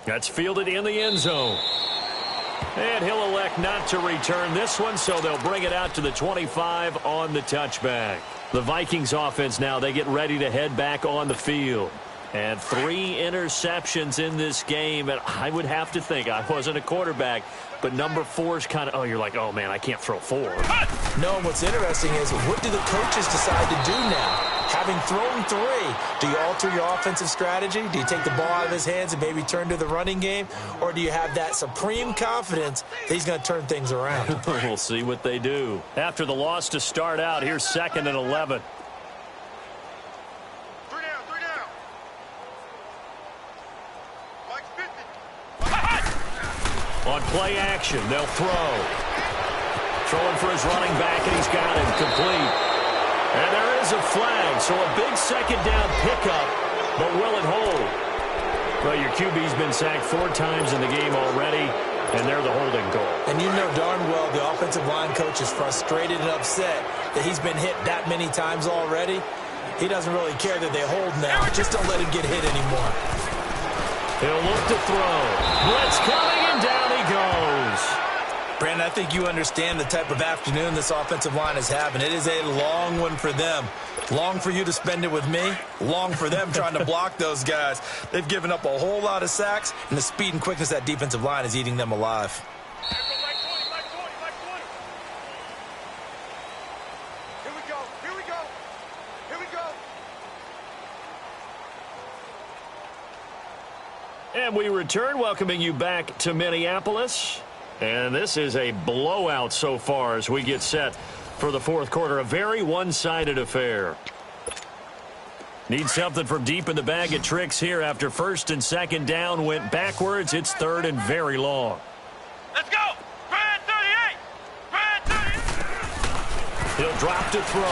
That's fielded in the end zone. And he'll elect not to return this one, so they'll bring it out to the 25 on the touchback. The Vikings offense now, they get ready to head back on the field. And 3 interceptions in this game, and I would have to think, I wasn't a quarterback, but number 4 is kind of, oh, you're like, oh, man, I can't throw 4. No, and what's interesting is, what do the coaches decide to do now? Having thrown 3, do you alter your offensive strategy? Do you take the ball out of his hands and maybe turn to the running game? Or do you have that supreme confidence that he's going to turn things around? We'll see what they do. After the loss to start out, here's 2nd and 11. On play action, they'll throw. Throwing for his running back, and he's got him complete. And there is a flag, so a big 2nd down pickup, but will it hold? Well, your QB's been sacked 4 times in the game already, and they're the holding call. And you know darn well the offensive line coach is frustrated and upset that he's been hit that many times already. He doesn't really care that they hold now. Just don't let him get hit anymore. He'll look to throw. Blitz coming, and down he goes. Brandon, I think you understand the type of afternoon this offensive line is having. It is a long one for them. Long for you to spend it with me. Long for them trying to block those guys. They've given up a whole lot of sacks, and the speed and quickness of that defensive line is eating them alive. And we return, welcoming you back to Minneapolis. And this is a blowout so far as we get set for the 4th quarter. A very one-sided affair. Need something from deep in the bag of tricks here after 1st and 2nd down went backwards. It's 3rd and very long. Let's go! Brad 38! Brad 38! He'll drop to throw.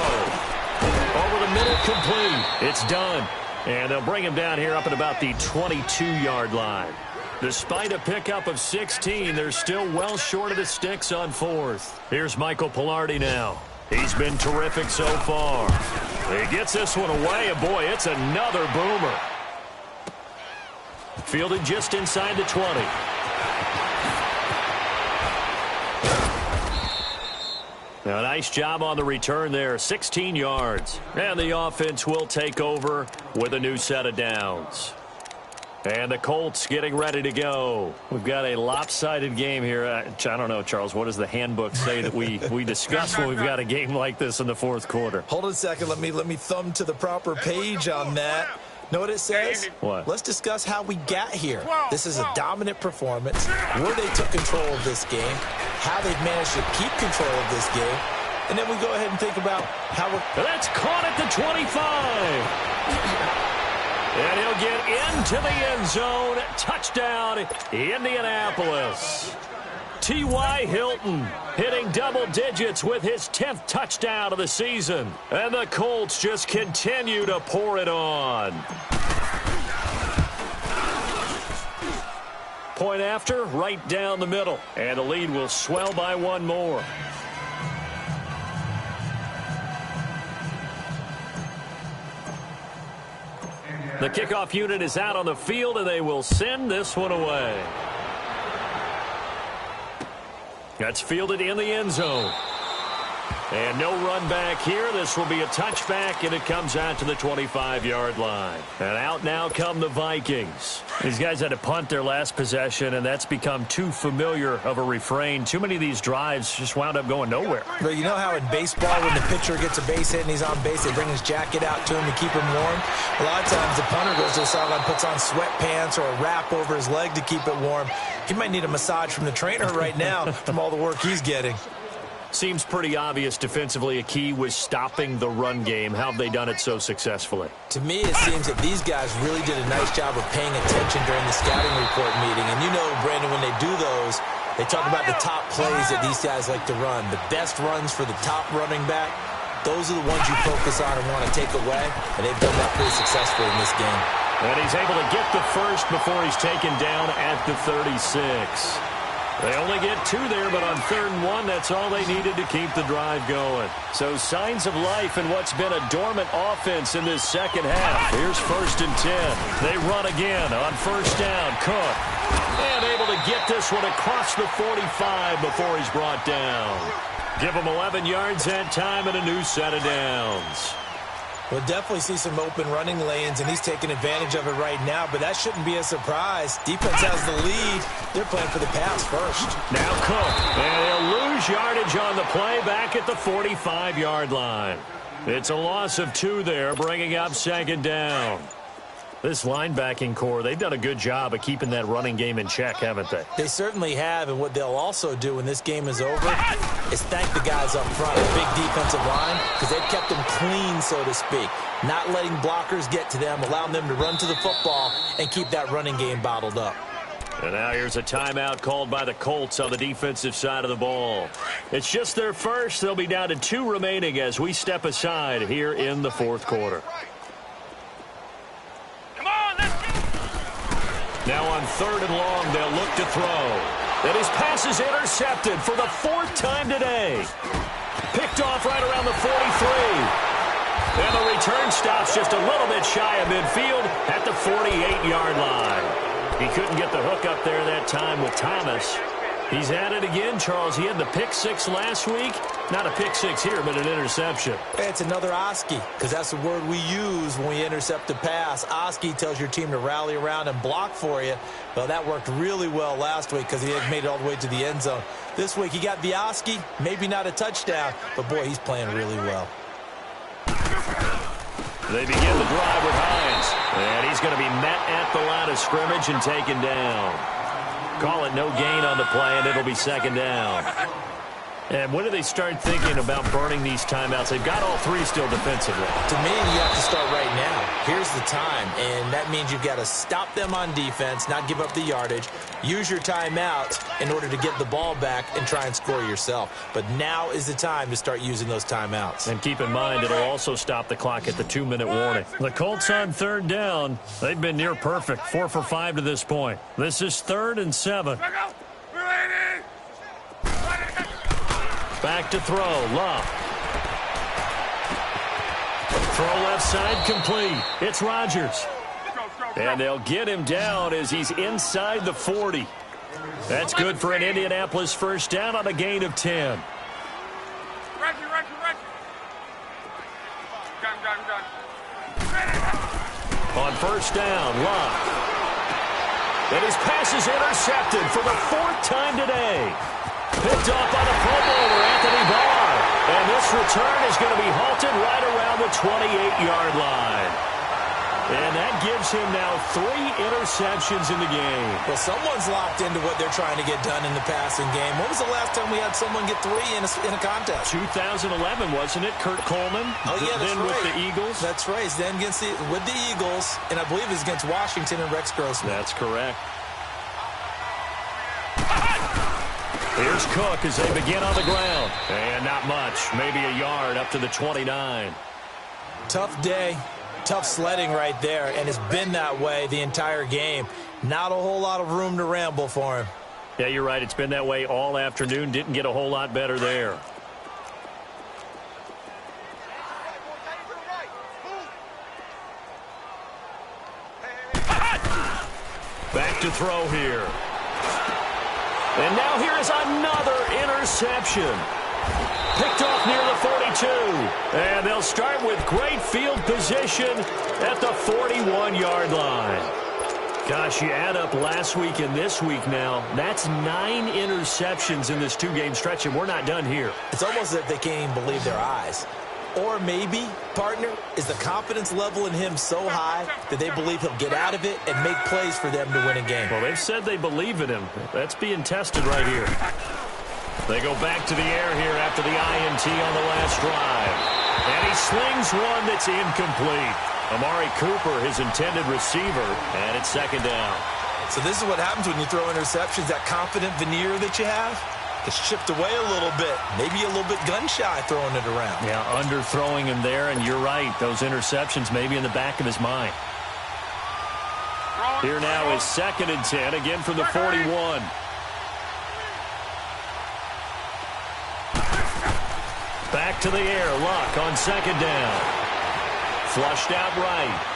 Over the middle, complete. It's done. And they'll bring him down here up at about the 22-yard line. Despite a pickup of 16, they're still well short of the sticks on 4th. Here's Michael Pilardi now. He's been terrific so far. He gets this one away, and boy, it's another boomer. Fielded just inside the 20. Now, nice job on the return there, 16 yards. And the offense will take over with a new set of downs. And the Colts getting ready to go. We've got a lopsided game here. I don't know, Charles, what does the handbook say that we discuss when we've got a game like this in the 4th quarter? Hold on a second. Let me thumb to the proper page on that. Know what it says? What? Let's discuss how we got here. This is a dominant performance, where they took control of this game, how they've managed to keep control of this game, and then we go ahead and think about how we're... That's caught at the 25. And he'll get into the end zone. Touchdown, Indianapolis. T.Y. Hilton hitting double digits with his 10th touchdown of the season. And the Colts just continue to pour it on. Point after, right down the middle. And the lead will swell by 1 more. The kickoff unit is out on the field, and they will send this one away. That's fielded in the end zone. And no run back here. This will be a touchback, and it comes out to the 25-yard line. And out now come the Vikings. These guys had to punt their last possession, and that's become too familiar of a refrain. Too many of these drives just wound up going nowhere. But you know how in baseball, when the pitcher gets a base hit and he's on base, they bring his jacket out to him to keep him warm? A lot of times the punter goes to the sideline, puts on sweatpants or a wrap over his leg to keep it warm. He might need a massage from the trainer right now from all the work he's getting. Seems pretty obvious defensively a key was stopping the run game. How have they done it so successfully? To me, it seems that these guys really did a nice job of paying attention during the scouting report meeting. And you know, Brandon, when they do those, they talk about the top plays that these guys like to run. The best runs for the top running back, those are the ones you focus on and want to take away. And they've done that pretty successfully in this game. And he's able to get the first before he's taken down at the 36. They only get 2 there, but on 3rd and 1, that's all they needed to keep the drive going. So signs of life in what's been a dormant offense in this second half. Here's 1st and 10. They run again on 1st down. Cook. And able to get this one across the 45 before he's brought down. Give him 11 yards that time and a new set of downs. We'll definitely see some open running lanes, and he's taking advantage of it right now, but that shouldn't be a surprise. Defense has the lead. They're playing for the pass first. Now Cook, and they'll lose yardage on the play back at the 45-yard line. It's a loss of 2 there, bringing up 2nd down. This linebacking core, they've done a good job of keeping that running game in check, haven't they? They certainly have, and what they'll also do when this game is over is thank the guys up front, the big defensive line, because they've kept them clean, so to speak. Not letting blockers get to them, allowing them to run to the football and keep that running game bottled up. And now here's a timeout called by the Colts on the defensive side of the ball. It's just their first. They'll be down to 2 remaining as we step aside here in the 4th quarter. Now on 3rd and long, they'll look to throw. And his pass is intercepted for the 4th time today. Picked off right around the 43. And the return stops just a little bit shy of midfield at the 48-yard line. He couldn't get the hook up there that time with Thomas. He's at it again, Charles. He had the pick 6 last week. Not a pick 6 here, but an interception. It's another Oski, because that's the word we use when we intercept a pass. Oski tells your team to rally around and block for you. Well, that worked really well last week because he had made it all the way to the end zone. This week, he got the Oski, maybe not a touchdown, but, boy, he's playing really well. They begin the drive with Hines. And he's going to be met at the line of scrimmage and taken down. Call it no gain on the play, and it'll be 2nd down. And when do they start thinking about burning these timeouts? They've got all 3 still defensively. To me, you have to start right now. Here's the time, and that means you've got to stop them on defense, not give up the yardage, use your timeout in order to get the ball back and try and score yourself. But now is the time to start using those timeouts. And keep in mind, it'll also stop the clock at the 2-minute warning. The Colts on 3rd down. They've been near perfect, 4 for 5 to this point. This is 3rd and 7. Back to throw. Love. Throw left side complete. It's Rodgers. And they'll get him down as he's inside the 40. That's good for an Indianapolis 1st down on a gain of 10. On 1st down, Love. And his pass is intercepted for the 4th time today. Picked off by the Pro Bowler, Anthony Barr. And this return is going to be halted right around the 28-yard line. And that gives him now 3 interceptions in the game. Well, someone's locked into what they're trying to get done in the passing game. When was the last time we had someone get 3 in a contest? 2011, wasn't it? Kurt Coleman? Oh, yeah, that's then right. with the Eagles? That's right. Then with the Eagles, and I believe it was against Washington and Rex Grossman. That's correct. Here's Cook as they begin on the ground. And not much. Maybe a yard up to the 29. Tough day. Tough sledding right there, and it's been that way the entire game. Not a whole lot of room to ramble for him. Yeah, you're right. It's been that way all afternoon. Didn't get a whole lot better there. Back to throw here. And now here is another interception. Picked off near the 42. And they'll start with great field position at the 41-yard line. Gosh, you add up last week and this week now. That's 9 interceptions in this 2-game stretch, and we're not done here. It's almost as if they can't even believe their eyes. Or maybe, partner, is the confidence level in him so high that they believe he'll get out of it and make plays for them to win a game. Well, they've said they believe in him. That's being tested right here. They go back to the air here after the INT on the last drive. And he slings one that's incomplete. Amari Cooper, his intended receiver, and it's 2nd down. So this is what happens when you throw interceptions. That confident veneer that you have gets chipped away a little bit. Maybe a little bit gun-shy throwing it around. Yeah, underthrowing him there, and you're right. Those interceptions maybe in the back of his mind. Here now is 2nd and 10, again from the 41. Back to the air. Luck on second down. Flushed out right.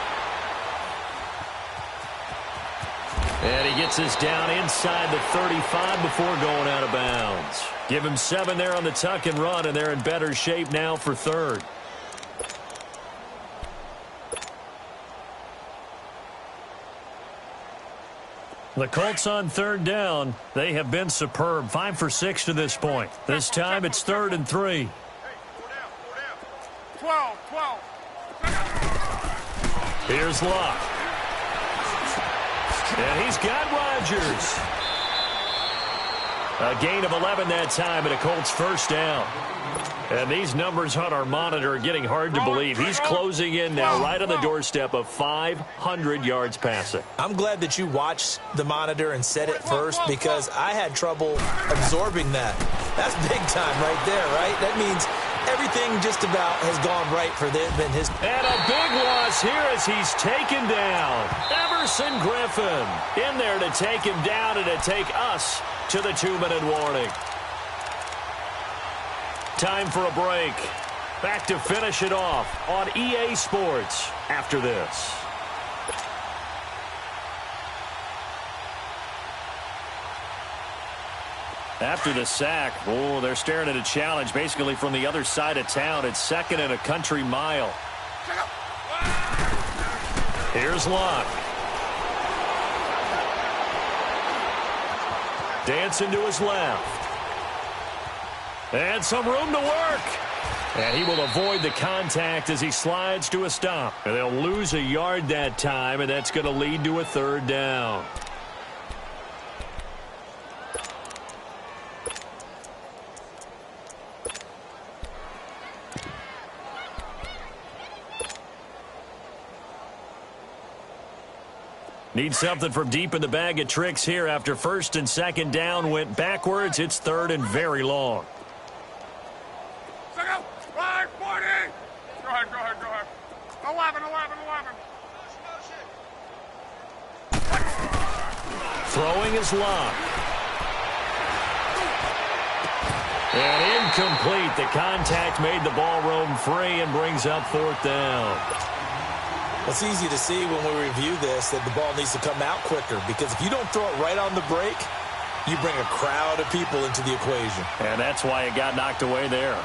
And he gets us down inside the 35 before going out of bounds. Give him 7 there on the tuck and run, and they're in better shape now for third. The Colts on third down. They have been superb. 5 for 6 to this point. This time it's 3rd and 3. 12. Here's Luck. And he's got Rodgers. A gain of 11 that time and a Colts first down. And these numbers on our monitor are getting hard to believe. He's closing in now right on the doorstep of 500 yards passing. I'm glad that you watched the monitor and said it first because I had trouble absorbing that. That's big time right there, right? That means everything just about has gone right for them and his. And a big loss here as he's taken down. Everson Griffin in there to take him down and to take us to the 2-minute warning. Time for a break. Back to finish it off on EA Sports after this. After the sack, they're staring at a challenge basically from the other side of town. It's 2nd and a country mile. Here's Luck. Dancing to his left. And some room to work. And he will avoid the contact as he slides to a stop. And they'll lose a yard that time, and that's going to lead to a 3rd down. Need something from deep in the bag of tricks here after 1st and 2nd down went backwards. It's 3rd and very long. Right, 40. Go ahead. 11. Throwing is Luck. And incomplete. The contact made the ball roam free and brings up 4th down. It's easy to see when we review this that the ball needs to come out quicker because if you don't throw it right on the break, you bring a crowd of people into the equation. And that's why it got knocked away there.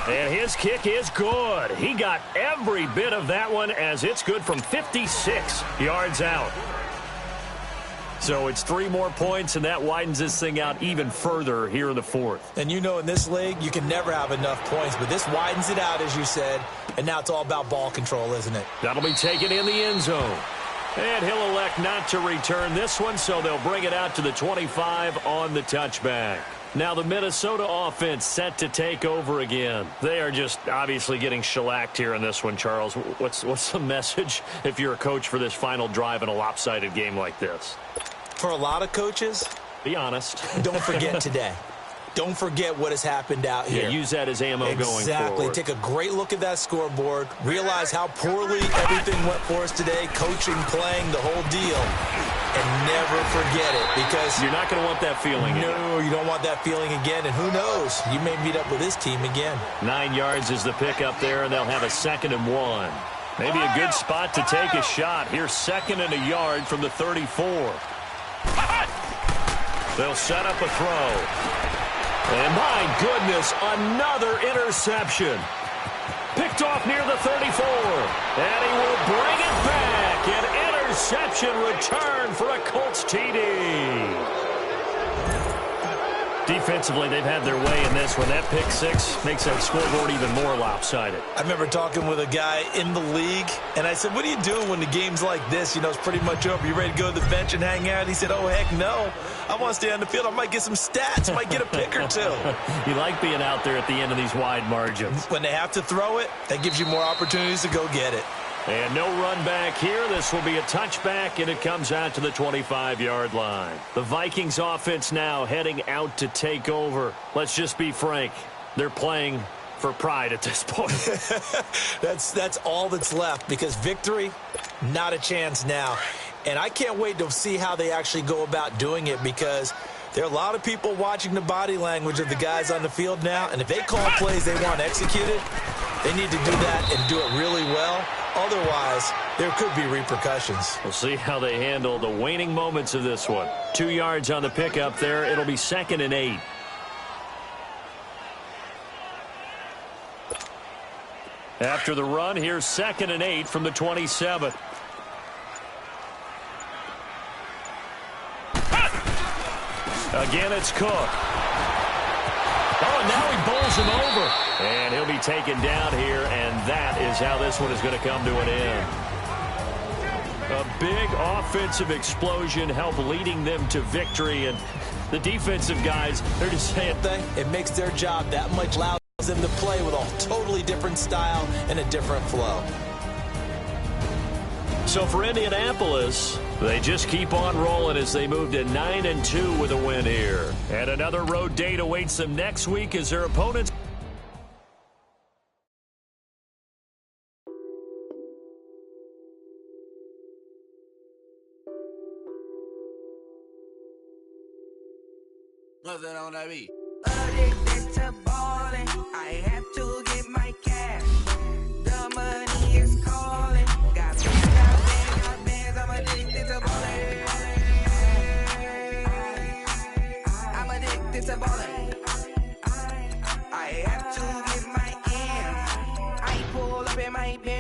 And his kick is good. He got every bit of that one as it's good from 56 yards out. So it's 3 more points, and that widens this thing out even further here in the 4th. And you know in this league, you can never have enough points, but this widens it out, as you said, and now it's all about ball control, isn't it? That'll be taken in the end zone. And he'll elect not to return this one, so they'll bring it out to the 25 on the touchback. Now the Minnesota offense set to take over again. They are just obviously getting shellacked here in this one, Charles. What's the message if you're a coach for this final drive in a lopsided game like this? For a lot of coaches, be honest. Don't forget today. Don't forget what has happened out here. Yeah, use that as ammo going forward. Exactly. Take a great look at that scoreboard. Realize how poorly everything went for us today. Coaching, playing, the whole deal. And never forget it because you're not going to want that feeling again. No, you don't want that feeling again. And who knows? You may meet up with this team again. 9 yards is the pickup there, and they'll have a 2nd and 1. Maybe a good spot to take a shot. Here's 2nd and a yard from the 34. They'll set up a throw. And my goodness, another interception. Picked off near the 34. And he will bring it back. An interception return for a Colts TD. Defensively, they've had their way in this one. That pick 6 makes that scoreboard even more lopsided. I remember talking with a guy in the league, and I said, what are you doing when the game's like this? You know, it's pretty much over. You ready to go to the bench and hang out? He said, oh, heck no. I want to stay on the field. I might get some stats. I might get a pick or two. You like being out there at the end of these wide margins. When they have to throw it, that gives you more opportunities to go get it. And no run back here. This will be a touchback, and it comes out to the 25-yard line. The Vikings offense now heading out to take over. Let's just be frank. They're playing for pride at this point. That's all that's left because victory, not a chance now. And I can't wait to see how they actually go about doing it, because there are a lot of people watching the body language of the guys on the field now, and if they call plays they want executed, they need to do that and do it really well. Otherwise, there could be repercussions. We'll see how they handle the waning moments of this one. 2 yards on the pickup there. It'll be 2nd and 8. After the run, here's 2nd and 8 from the 27. Again, it's Cook. Oh, now he bowls him over. And he'll be taken down here, and that is how this one is going to come to an end. A big offensive explosion helped leading them to victory, and the defensive guys, they're just saying, it makes their job that much allows them to play with a totally different style and a different flow. So for Indianapolis, they just keep on rolling as they move to 9-2 with a win here. And another road date awaits them next week as their opponents. What's that on that beat? Addicted to ballin', I have to get my cash. The money is calling. Got bands, I'm addicted to ballin'. I'm addicted to ballin'. I have to get my ends. I pull up in my pants.